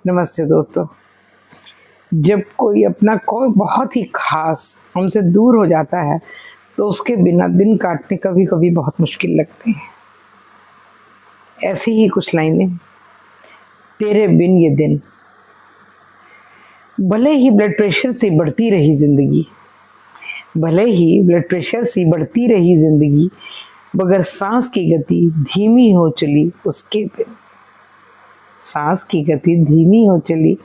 नमस्ते दोस्तों। जब कोई अपना कोई बहुत ही खास हमसे दूर हो जाता है तो उसके बिना दिन काटने कभी कभी बहुत मुश्किल लगते हैं। ऐसी ही कुछ लाइनें, तेरे बिन ये दिन। भले ही ब्लड प्रेशर से बढ़ती रही जिंदगी, भले ही ब्लड प्रेशर से बढ़ती रही जिंदगी, मगर सांस की गति धीमी हो चली उसके बिन। सांस की गति धीमी हो चली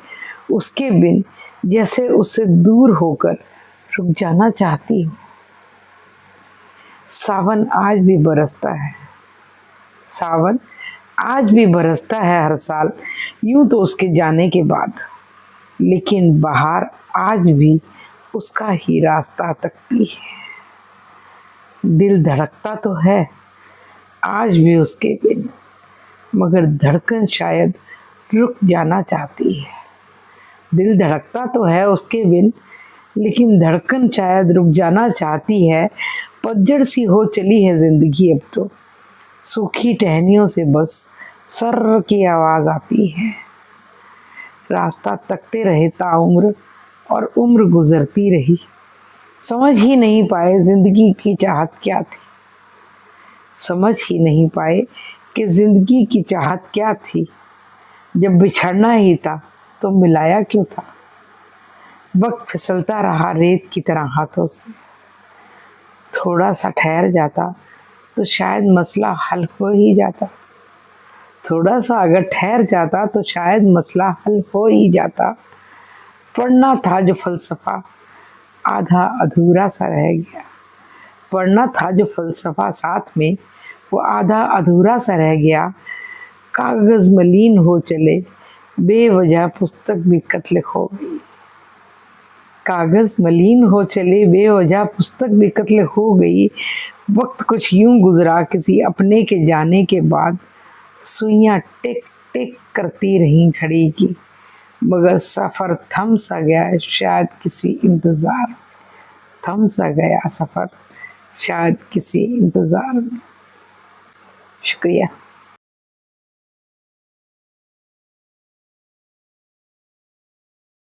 उसके बिन, जैसे उससे दूर होकर रुक जाना चाहती हूँ। सावन आज भी बरसता है, सावन आज भी बरसता है हर साल, यूं तो उसके जाने के बाद, लेकिन बाहर आज भी उसका ही रास्ता तकती है। दिल धड़कता तो है आज भी उसके बिन, मगर धड़कन शायद रुक जाना चाहती है। दिल धड़कता तो है उसके बिन, लेकिन धड़कन शायद रुक जाना चाहती है। पतझड़ सी हो चली है जिंदगी अब तो, सूखी टहनियों से बस सर्र की आवाज आती है। रास्ता तकते रहे ताउम्र और उम्र गुजरती रही, समझ ही नहीं पाए जिंदगी की चाहत क्या थी। समझ ही नहीं पाए कि जिंदगी की चाहत क्या थी। जब बिछड़ना ही था तो मिलाया क्यों था। वक्त फिसलता रहा रेत की तरह हाथों से, थोड़ा सा ठहर जाता तो शायद मसला हल हो ही जाता। थोड़ा सा अगर ठहर जाता तो शायद मसला हल हो ही जाता। पढ़ना था जो फलसफा आधा अधूरा सा रह गया, पढ़ना था जो फलसफा साथ में वो आधा अधूरा सा रह गया। कागज मलिन हो चले बेवजह पुस्तक भी कत्ल हो गई। कागज मलिन हो चले बेवजह पुस्तक भी कत्ल हो गई। वक्त कुछ यूं गुजरा किसी अपने के जाने के बाद, सुइयां टिक टिक करती रहीं घड़ी की, मगर सफ़र थम सा गया शायद किसी इंतज़ार। थम सा गया सफ़र शायद किसी इंतज़ार में। शुक्रिया।